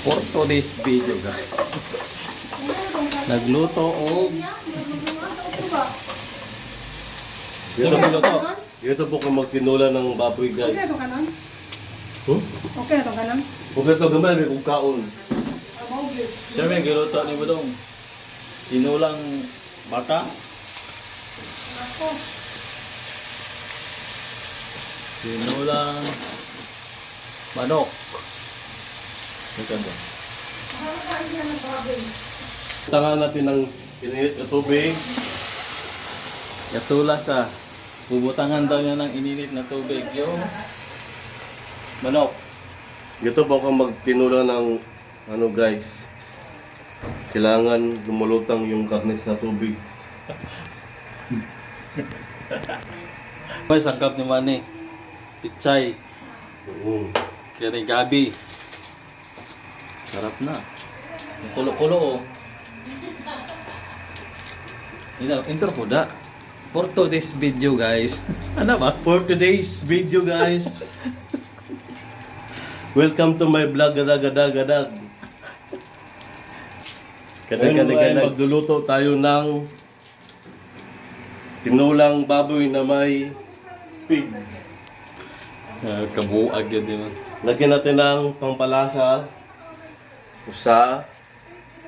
For today's video guys, nagluto og sino nagluto? Ito po kung magtinula ng baboy guys. Okay na itong kanon? Okay na itong kanon? Okay ito gamay, may kung kaon. Sir, may giluto ni Budong. Tinulang bata. Tinulang manok. Ito ba? Tangan natin ng iniit na tubig. Katula sa bubutangan daw niya ng inilit na tubig yung manok. Ito po kung magtinula ng ano guys. Kailangan lumulutang yung karne sa tubig. May sangkap ni Manny. Pichay. Kaya gabi. Sarap na. Yung kulo-kulo oh. Intro po da. For today's video guys. Ano ba? For today's video guys. Welcome to my vlog gadag. Ngayon ay magluluto tayo ng tinulang baboy na may pig. Kabuag yun din. Lagyan natin ng pampalasa. Usa.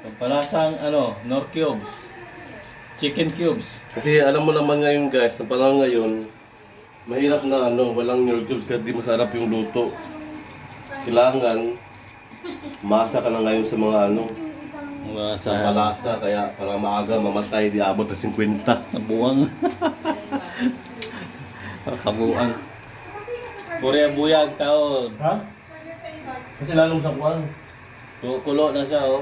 Pampalasang ano, nor cubes. Chicken cubes. Kasi alam mo naman ngayon guys, sa panahon ngayon, mahirap na ano, walang New Cubes kasi di masarap yung luto. Kailangan, masa ka na ngayon sa mga ano, Mga sa sa malasa, kaya para maaga mamatay, di abot na 50. buwang. Kabuang. Puri buyag taon. Ha? Kasi lalong sa kuwan. Kulo na siya oh.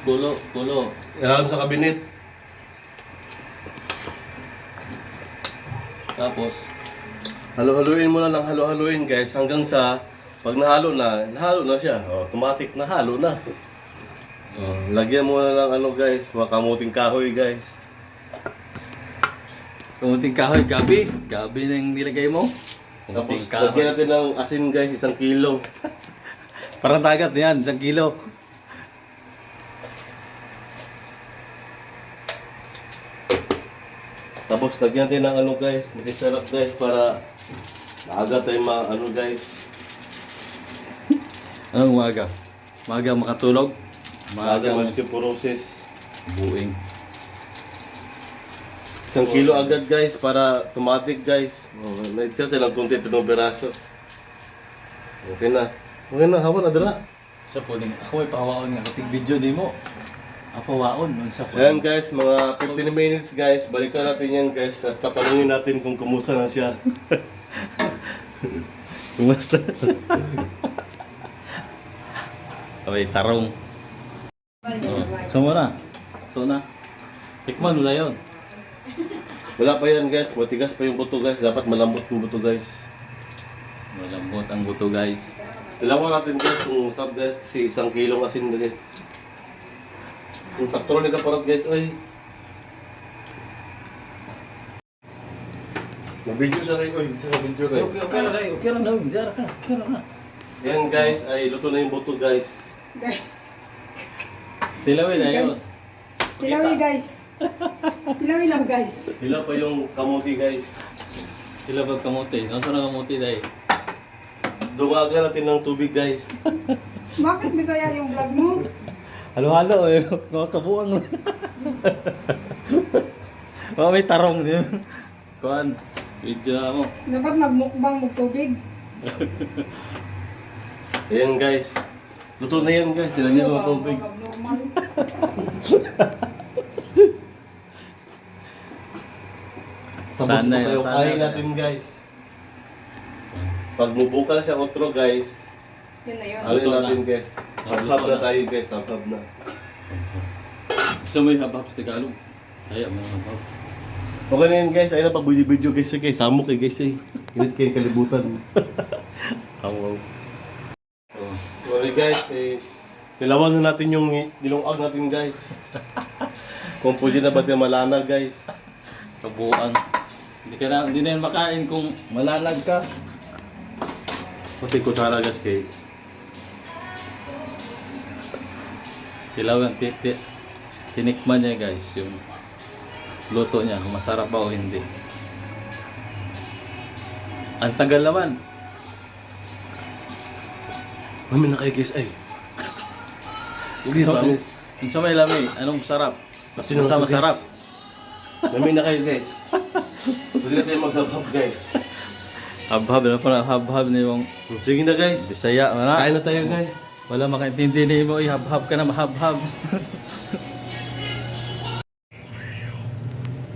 Kulo. Lalong sa kabinet. Tapos, Halo-haluin mo na lang halo-haluin guys, hanggang sa pag nahalo na siya. Automatic na halo na. Lagyan mo na lang ano guys, mga kamuting kahoy guys. kamuting kahoy, gabi. Gabi na yung nilagay mo. Tapos Kamuting kahoy. lagyan natin ng asin guys, 1 kilo. Parang dagat yan, 1 kilo. Tapos lagyan natin ng ano guys, makisarap guys para maaga tayo ano guys. Anong umaga? Umaga makatulog? Maaga Umaga osteoporosis. buing. 1 kilo agad guys para automatic guys. Nagtira tayo lang konti ito ng peraso. Okay na. Okay na, hawak na dira. Sa puling, ako ay pahawaon nga. Katig video di mo. Apawaon nun sa Ayan puling. guys, mga 15 minutes guys. Balikan natin yan guys. Tapos tatanungin natin kung kumusta na siya. Kumusta na siya? Okay, tarong. Saan mo na? Ito na. Tikman mo na yun. Wala pa yan guys. Matigas pa yung buto guys. Dapat malambot yung buto guys. Malambot ang buto guys. Ilawan natin guys kung sab guys. Kasi 1 kilong asin na guys. Kung sakto rin ka parang guys. Ay. Mabidyo siya rin. Oy, sa video rin. Okay na rin. Okay na rin. Dara ka. Okay na. Yan guys, ay luto na yung buto guys. Guys. Tilawin na yun. Ilawi guys. Ilawi lang guys. Hila pa yung kamuti guys. Sila ba kamuti? Nasaan na kamuti dahil? Dumaga natin ng tubig guys. Bakit Bisaya yung vlog mo? Halo-halo eh. Mga kabuang. Oh, may tarong din. Kuan. Video na mo. Dapat magmukbang magtubig. Ayan guys. Luto na yan guys. Sila niyo ng tubig. Normal. Tapos Sana na tayo yun, sana kain yun. natin guys. Pag mubukal sa outro guys. Yun na yun. Ano Luto na. natin guys. Hab-hab na tayo guys. Hab-hab na. Gusto mo yung habab sa Tagalog? Saya mo yung habab. Okay na yan guys. Ayun na pag-video guys. Okay, samok eh guys eh. Init kayo kalibutan. Wow. Sorry guys. Tilawan na natin yung nilungag natin guys. Kung pwede na ba tayo malana guys. Kabuang. Hindi na yan makain kung malalag ka. Pati kutsara guys kay Tilawan, tinikman niya guys yung luto niya, kung masarap ba o hindi. Ang tagal naman. Mami na kayo guys, ay. Hindi, So, promise. yung sa may lamay, anong sarap? Sino Basta to, masarap. Mami na kayo guys. Pwede na tayo maghab-hab guys. Habhab na pala, habhab na yung Sige na guys. Bisaya. Wala. Kain na tayo guys. Wala makaintindi ni mo, habhab ka na, mahabhab.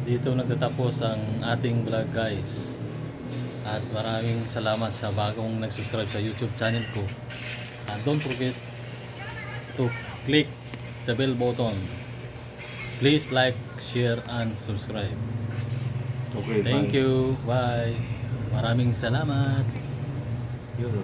Dito nagtatapos ang ating vlog guys. At maraming salamat sa bagong nagsusubscribe sa YouTube channel ko. And don't forget to click the bell button. Please like, share, and subscribe. Okay, Thank bye. you. Bye. Maraming salamat. Yun.